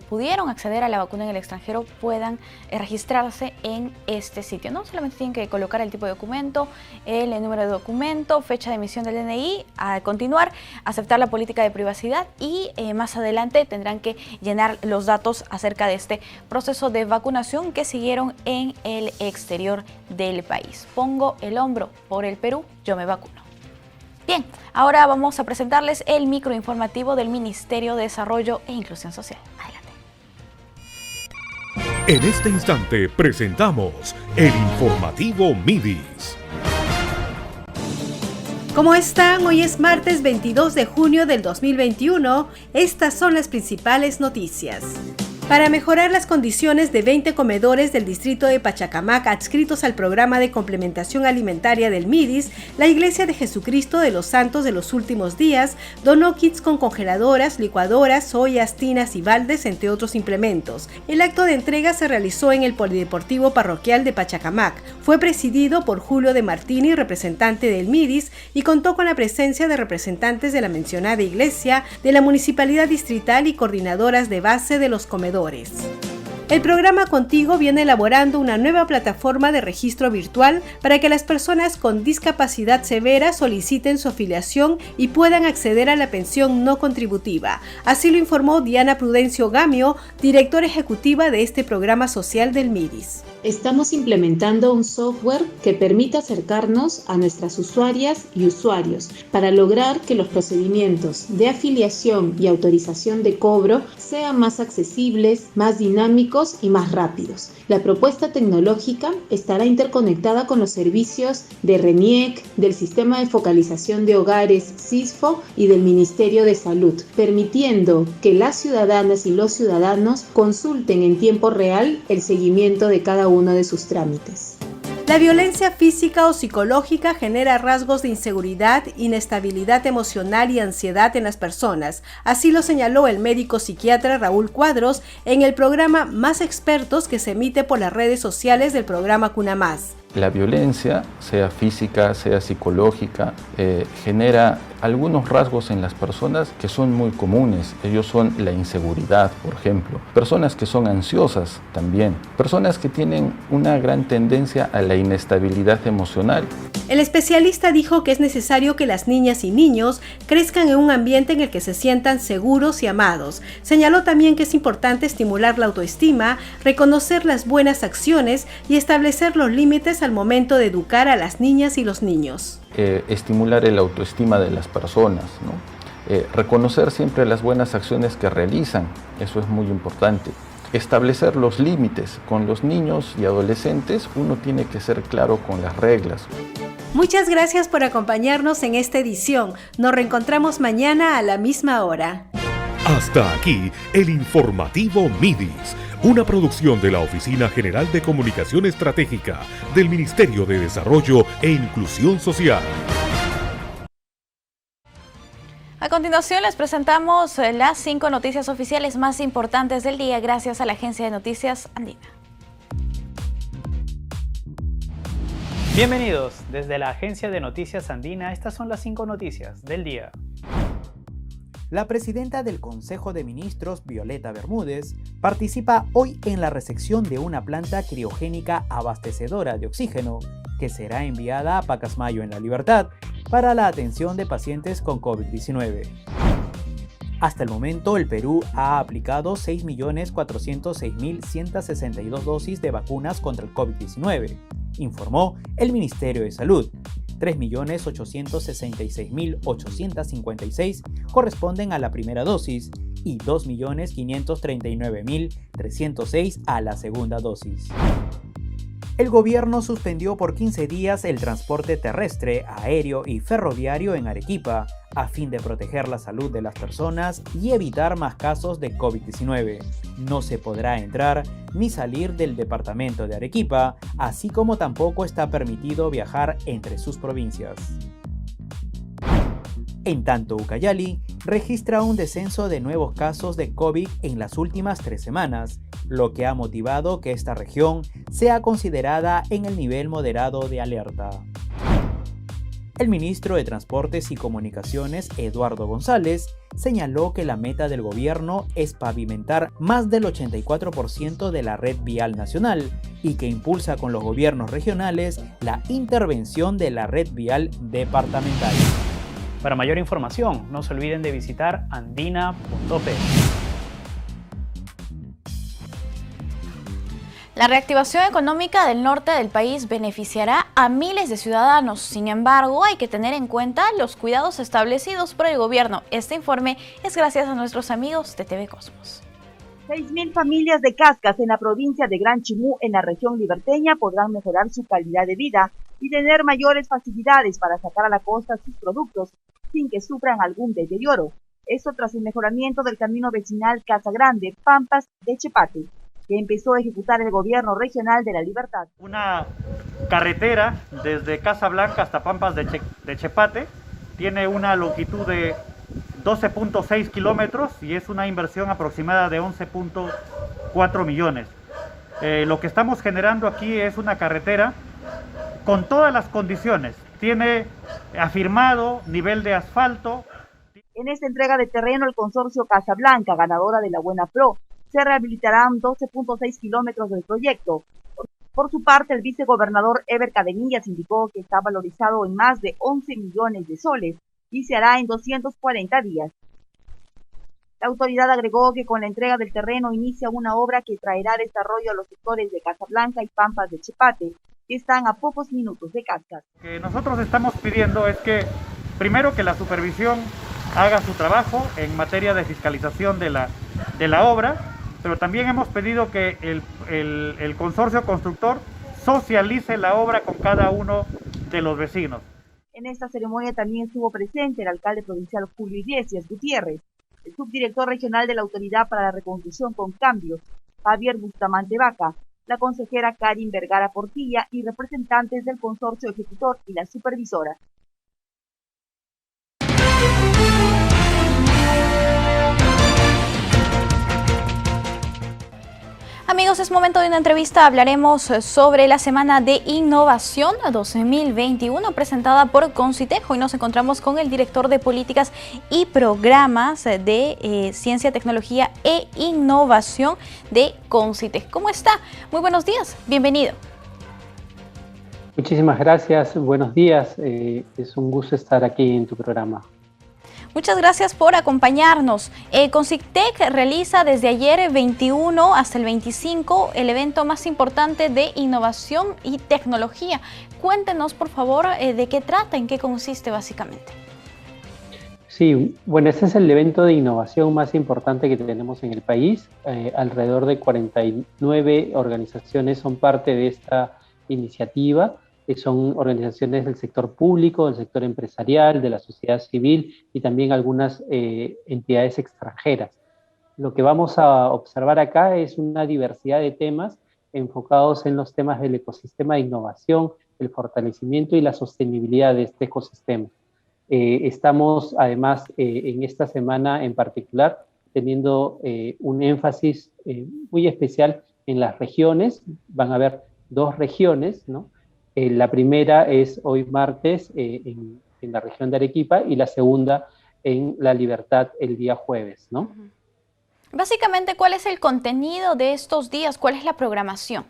pudieron acceder a la vacuna en el extranjero puedan registrarse en este sitio. No solamente tienen que colocar el tipo de documento, el número de documento, fecha de emisión del DNI, a continuar, aceptar la política de privacidad y más adelante tendrán que llenar los datos acerca de este proceso de vacunación que siguieron en el exterior del país. Pongo el hombro por el Perú, yo me vacuno. Bien, ahora vamos a presentarles el microinformativo del Ministerio de Desarrollo e Inclusión Social. Adelante. En este instante presentamos el informativo MIDIS. ¿Cómo están? Hoy es martes 22 de junio del 2021. Estas son las principales noticias. Para mejorar las condiciones de 20 comedores del distrito de Pachacamac adscritos al programa de complementación alimentaria del MIDIS, la Iglesia de Jesucristo de los Santos de los Últimos Días donó kits con congeladoras, licuadoras, ollas, tinas y baldes, entre otros implementos. El acto de entrega se realizó en el Polideportivo Parroquial de Pachacamac. Fue presidido por Julio de Martini, representante del MIDIS, y contó con la presencia de representantes de la mencionada iglesia, de la Municipalidad Distrital y coordinadoras de base de los comedores. El programa Contigo viene elaborando una nueva plataforma de registro virtual para que las personas con discapacidad severa soliciten su afiliación y puedan acceder a la pensión no contributiva. Así lo informó Diana Prudencio Gamio, directora ejecutiva de este programa social del MIDIS. Estamos implementando un software que permita acercarnos a nuestras usuarias y usuarios para lograr que los procedimientos de afiliación y autorización de cobro sean más accesibles, más dinámicos y más rápidos. La propuesta tecnológica estará interconectada con los servicios de RENIEC, del Sistema de Focalización de Hogares SISFO y del Ministerio de Salud, permitiendo que las ciudadanas y los ciudadanos consulten en tiempo real el seguimiento de cada uno de sus trámites. La violencia física o psicológica genera rasgos de inseguridad, inestabilidad emocional y ansiedad en las personas. Así lo señaló el médico psiquiatra Raúl Cuadros en el programa Más Expertos que se emite por las redes sociales del programa Cuna Más. La violencia, sea física, sea psicológica, genera algunos rasgos en las personas que son muy comunes. Ellos son la inseguridad, por ejemplo. Personas que son ansiosas también. Personas que tienen una gran tendencia a la inestabilidad emocional. El especialista dijo que es necesario que las niñas y niños crezcan en un ambiente en el que se sientan seguros y amados. Señaló también que es importante estimular la autoestima, reconocer las buenas acciones y establecer los límites al momento de educar a las niñas y los niños. Estimular el autoestima de las personas, ¿no? Reconocer siempre las buenas acciones que realizan, eso es muy importante. Establecer los límites con los niños y adolescentes, uno tiene que ser claro con las reglas. Muchas gracias por acompañarnos en esta edición. Nos reencontramos mañana a la misma hora. Hasta aquí el informativo MIDIS, una producción de la Oficina General de Comunicación Estratégica del Ministerio de Desarrollo e Inclusión Social. A continuación les presentamos las 5 noticias oficiales más importantes del día gracias a la Agencia de Noticias Andina. Bienvenidos desde la Agencia de Noticias Andina, estas son las 5 noticias del día. La presidenta del Consejo de Ministros, Violeta Bermúdez, participa hoy en la recepción de una planta criogénica abastecedora de oxígeno que será enviada a Pacasmayo en La Libertad para la atención de pacientes con COVID-19. Hasta el momento, el Perú ha aplicado 6.406.162 dosis de vacunas contra el COVID-19, informó el Ministerio de Salud. 3.866.856 corresponden a la primera dosis y 2.539.306 a la segunda dosis. El gobierno suspendió por 15 días el transporte terrestre, aéreo y ferroviario en Arequipa, a fin de proteger la salud de las personas y evitar más casos de COVID-19. No se podrá entrar ni salir del departamento de Arequipa, así como tampoco está permitido viajar entre sus provincias. En tanto, Ucayali registra un descenso de nuevos casos de COVID en las últimas 3 semanas, lo que ha motivado que esta región sea considerada en el nivel moderado de alerta. El ministro de Transportes y Comunicaciones, Eduardo González, señaló que la meta del gobierno es pavimentar más del 84% de la red vial nacional y que impulsa con los gobiernos regionales la intervención de la red vial departamental. Para mayor información, no se olviden de visitar andina.p. La reactivación económica del norte del país beneficiará a miles de ciudadanos. Sin embargo, hay que tener en cuenta los cuidados establecidos por el gobierno. Este informe es gracias a nuestros amigos de TV Cosmos. 6.000 familias de Cascas en la provincia de Gran Chimú, en la región liberteña, podrán mejorar su calidad de vida y tener mayores facilidades para sacar a la costa sus productos sin que sufran algún deterioro. Esto tras el mejoramiento del camino vecinal Casa Grande, Pampas de Chepate, que empezó a ejecutar el gobierno regional de La Libertad. Una carretera desde Casablanca hasta Pampas de Chepate tiene una longitud de 12.6 kilómetros y es una inversión aproximada de 11.4 millones. Lo que estamos generando aquí es una carretera con todas las condiciones. Tiene afirmado nivel de asfalto. En esta entrega de terreno, el consorcio Casablanca, ganadora de la Buena Pro, se rehabilitarán 12.6 kilómetros del proyecto. Por su parte, el vicegobernador Eber Cadenillas indicó que está valorizado en más de 11 millones de soles y se hará en 240 días. La autoridad agregó que con la entrega del terreno inicia una obra que traerá desarrollo a los sectores de Casablanca y Pampas de Chepate, que están a pocos minutos de Cascas. Lo que nosotros estamos pidiendo es que, primero, que la supervisión haga su trabajo en materia de fiscalización de la obra, pero también hemos pedido que el consorcio constructor socialice la obra con cada uno de los vecinos. En esta ceremonia también estuvo presente el alcalde provincial Julio Iglesias Gutiérrez, el subdirector regional de la Autoridad para la Reconstrucción con Cambios, Javier Bustamante Vaca, la consejera Karin Vergara Portilla y representantes del consorcio ejecutor y la supervisora. Amigos, es momento de una entrevista. Hablaremos sobre la Semana de Innovación 2021 presentada por Concitec. Hoy nos encontramos con el director de Políticas y Programas de Ciencia, Tecnología e Innovación de Concitec. ¿Cómo está? Muy buenos días, bienvenido. Muchísimas gracias, buenos días. Es un gusto estar aquí en tu programa. Muchas gracias por acompañarnos. Concitec realiza desde ayer 21 hasta el 25 el evento más importante de innovación y tecnología. Cuéntenos, por favor, de qué trata, en qué consiste básicamente. Sí, bueno, este es el evento de innovación más importante que tenemos en el país. Alrededor de 49 organizaciones son parte de esta iniciativa. Son organizaciones del sector público, del sector empresarial, de la sociedad civil y también algunas entidades extranjeras. Lo que vamos a observar acá es una diversidad de temas enfocados en los temas del ecosistema de innovación, el fortalecimiento y la sostenibilidad de este ecosistema. Estamos además en esta semana en particular teniendo un énfasis muy especial en las regiones. Van a haber 2 regiones, ¿no? La primera es hoy martes en la región de Arequipa y la segunda en La Libertad el día jueves, ¿no? Básicamente, ¿cuál es el contenido de estos días? ¿Cuál es la programación?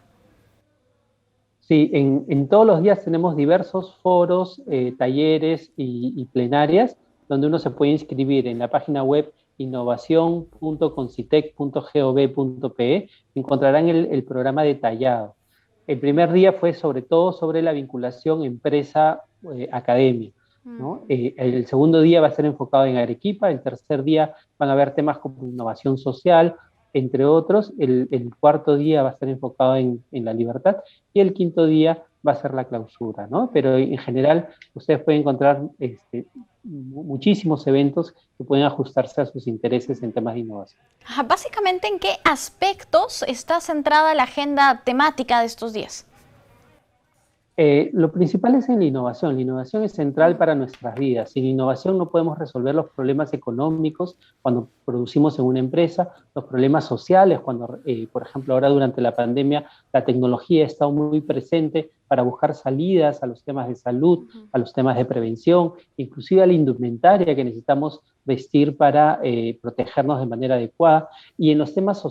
Sí, en todos los días tenemos diversos foros, talleres y plenarias donde uno se puede inscribir en la página web innovacion.concitec.gov.pe. Encontrarán el programa detallado. El primer día fue sobre todo sobre la vinculación empresa-academia, ¿no? El segundo día va a ser enfocado en Arequipa, el tercer día van a haber temas como innovación social, entre otros, el cuarto día va a estar enfocado en La Libertad y el quinto día va a ser la clausura, ¿no? Pero en general ustedes pueden encontrar muchísimos eventos que pueden ajustarse a sus intereses en temas de innovación. Básicamente, ¿en qué aspectos está centrada la agenda temática de estos días? Lo principal es en la innovación. La innovación es central para nuestras vidas. Sin innovación no podemos resolver los problemas económicos cuando producimos en una empresa, los problemas sociales, cuando, por ejemplo, ahora durante la pandemia, la tecnología ha estado muy presente para buscar salidas a los temas de salud, a los temas de prevención, inclusive a la indumentaria que necesitamos vestir para protegernos de manera adecuada. Y en los temas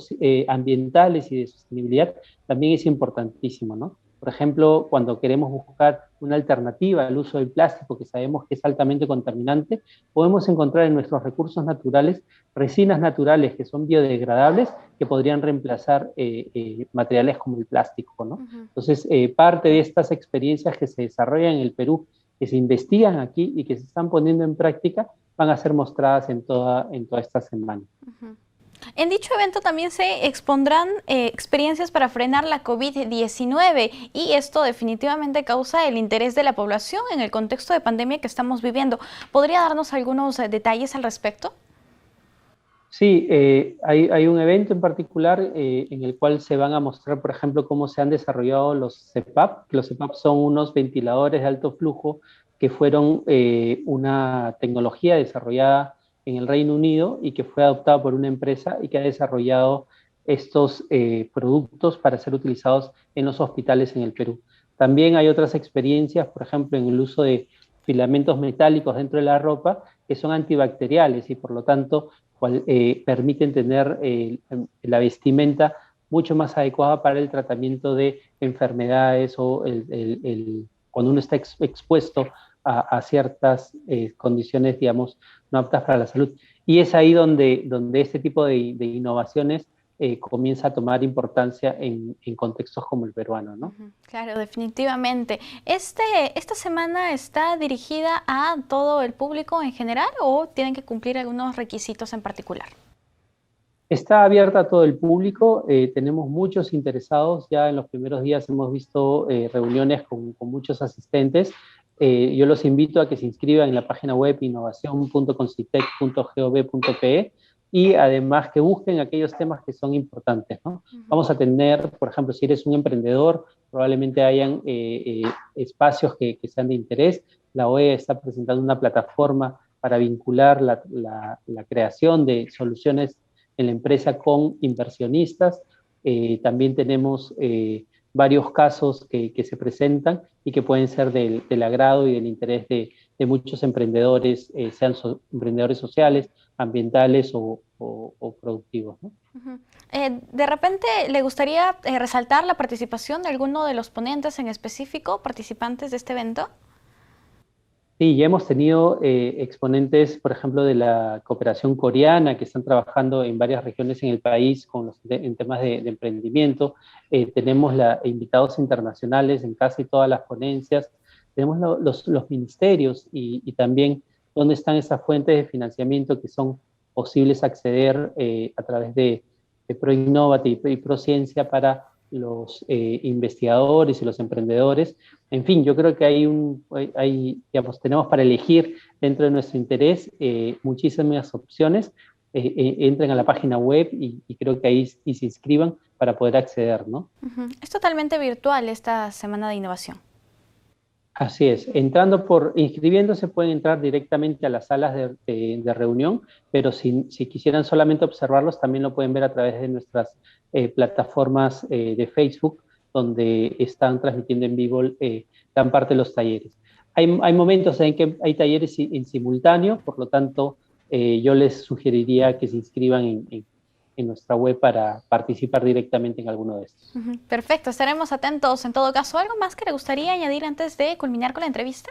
ambientales y de sostenibilidad también es importantísimo, ¿no? Por ejemplo, cuando queremos buscar una alternativa al uso del plástico, que sabemos que es altamente contaminante, podemos encontrar en nuestros recursos naturales resinas naturales que son biodegradables que podrían reemplazar materiales como el plástico, ¿no? Entonces, parte de estas experiencias que se desarrollan en el Perú, que se investigan aquí y que se están poniendo en práctica, van a ser mostradas en toda esta semana. En dicho evento también se expondrán experiencias para frenar la COVID-19 y esto definitivamente causa el interés de la población en el contexto de pandemia que estamos viviendo. ¿Podría darnos algunos detalles al respecto? Sí, hay un evento en particular en el cual se van a mostrar, por ejemplo, cómo se han desarrollado los CPAP. Los CPAP son unos ventiladores de alto flujo que fueron una tecnología desarrollada en el Reino Unido y que fue adoptada por una empresa y que ha desarrollado estos productos para ser utilizados en los hospitales en el Perú. También hay otras experiencias, por ejemplo, en el uso de filamentos metálicos dentro de la ropa que son antibacteriales y por lo tanto permiten tener la vestimenta mucho más adecuada para el tratamiento de enfermedades o cuando uno está expuesto a ciertas condiciones, digamos, no aptas para la salud. Y es ahí donde este tipo de innovaciones comienza a tomar importancia en contextos como el peruano, ¿no? Claro, definitivamente. ¿Esta semana está dirigida a todo el público en general o tienen que cumplir algunos requisitos en particular? Está abierta a todo el público, tenemos muchos interesados, ya en los primeros días hemos visto reuniones con muchos asistentes. Yo los invito a que se inscriban en la página web innovacion.concitec.gov.pe y además que busquen aquellos temas que son importantes, ¿no? Vamos a tener, por ejemplo, si eres un emprendedor, probablemente hayan espacios que sean de interés. La OEA está presentando una plataforma para vincular la creación de soluciones en la empresa con inversionistas. también tenemos varios casos que se presentan y que pueden ser del agrado y del interés de muchos emprendedores, sean emprendedores sociales, ambientales o productivos, ¿no? De repente, ¿le gustaría resaltar la participación de alguno de los ponentes en específico, participantes de este evento? Sí, ya hemos tenido exponentes, por ejemplo, de la cooperación coreana, que están trabajando en varias regiones en el país en temas de emprendimiento. Tenemos invitados internacionales en casi todas las ponencias. Tenemos los ministerios y también dónde están esas fuentes de financiamiento que son posibles acceder a través de ProInnovate y ProCiencia para los investigadores y los emprendedores. En fin, yo creo que digamos, tenemos para elegir dentro de nuestro interés muchísimas opciones. Entren a la página web y creo que ahí se inscriban para poder acceder, ¿no? Es totalmente virtual esta Semana de Innovación. Así es, inscribiéndose pueden entrar directamente a las salas de reunión, pero si quisieran solamente observarlos, también lo pueden ver a través de nuestras plataformas de Facebook, donde están transmitiendo en vivo gran parte de los talleres. Hay momentos en que hay talleres en simultáneo, por lo tanto, yo les sugeriría que se inscriban en nuestra web para participar directamente en alguno de estos. Perfecto, estaremos atentos en todo caso. ¿Algo más que le gustaría añadir antes de culminar con la entrevista?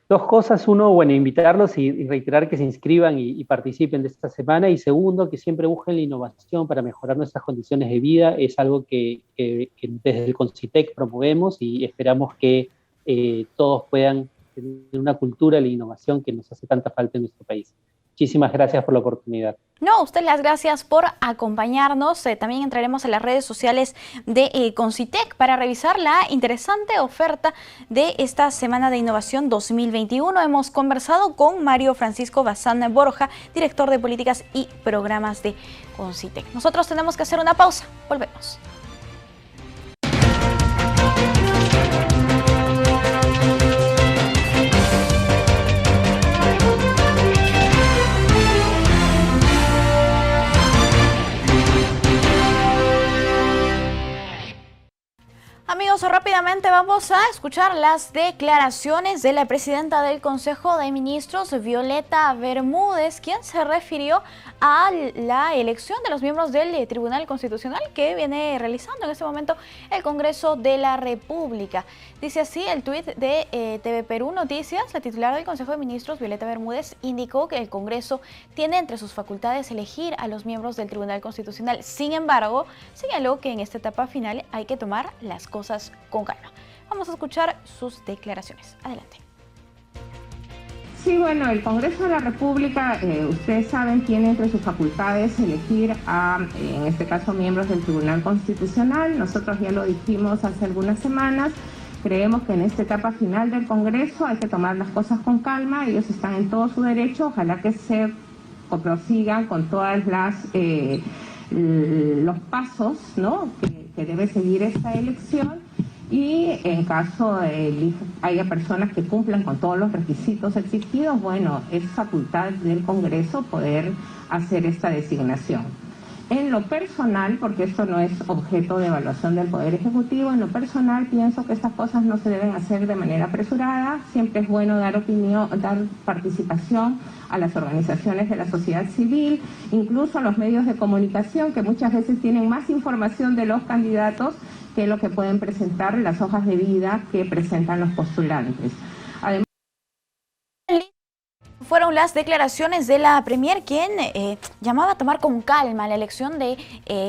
Dos cosas. Uno, bueno, invitarlos y reiterar que se inscriban y participen de esta semana. Y segundo, que siempre busquen la innovación para mejorar nuestras condiciones de vida. Es algo que desde el CONCITEC promovemos y esperamos que todos puedan tener una cultura de la innovación que nos hace tanta falta en nuestro país. Muchísimas gracias por la oportunidad. No, usted las gracias por acompañarnos. También entraremos en las redes sociales de CONCITEC para revisar la interesante oferta de esta Semana de Innovación 2021. Hemos conversado con Mario Francisco Bazán Borja, director de Políticas y Programas de CONCITEC. Nosotros tenemos que hacer una pausa. Volvemos. Amigos, rápidamente vamos a escuchar las declaraciones de la presidenta del Consejo de Ministros, Violeta Bermúdez, quien se refirió a la elección de los miembros del Tribunal Constitucional que viene realizando en este momento el Congreso de la República. Dice así el tuit de TV Perú Noticias: la titular del Consejo de Ministros, Violeta Bermúdez, indicó que el Congreso tiene entre sus facultades elegir a los miembros del Tribunal Constitucional. Sin embargo, señaló que en esta etapa final hay que tomar las cosas con calma. Vamos a escuchar sus declaraciones. Adelante. Sí, bueno, el Congreso de la República, ustedes saben, tiene entre sus facultades elegir a, en este caso, miembros del Tribunal Constitucional. Nosotros ya lo dijimos hace algunas semanas. Creemos que en esta etapa final del Congreso hay que tomar las cosas con calma. Ellos están en todo su derecho. Ojalá que se prosigan con todas los pasos, ¿no?, que debe seguir esta elección. Y en caso de haya personas que cumplan con todos los requisitos exigidos, bueno, es facultad del Congreso poder hacer esta designación. En lo personal, porque esto no es objeto de evaluación del Poder Ejecutivo, en lo personal pienso que estas cosas no se deben hacer de manera apresurada. Siempre es bueno dar opinión, dar participación a las organizaciones de la sociedad civil, incluso a los medios de comunicación, que muchas veces tienen más información de los candidatos que lo que pueden presentar las hojas de vida que presentan los postulantes. Además, fueron las declaraciones de la Premier, quien llamaba a tomar con calma la elección de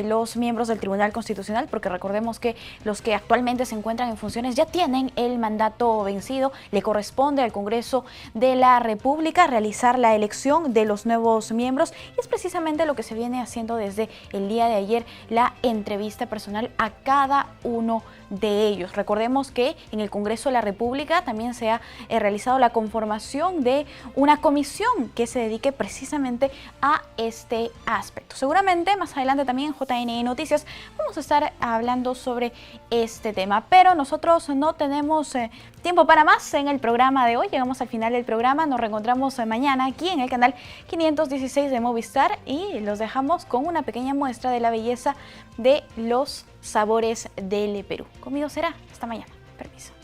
los miembros del Tribunal Constitucional, porque recordemos que los que actualmente se encuentran en funciones ya tienen el mandato vencido. Le corresponde al Congreso de la República realizar la elección de los nuevos miembros, y es precisamente lo que se viene haciendo desde el día de ayer, la entrevista personal a cada uno de ellos. Recordemos que en el Congreso de la República también se ha realizado la conformación de una comisión comisión que se dedique precisamente a este aspecto. Seguramente más adelante también en JNE Noticias vamos a estar hablando sobre este tema, pero nosotros no tenemos tiempo para más en el programa de hoy. Llegamos al final del programa, nos reencontramos mañana aquí en el canal 516 de Movistar y los dejamos con una pequeña muestra de la belleza de los sabores del Perú. Conmigo será hasta mañana. Permiso.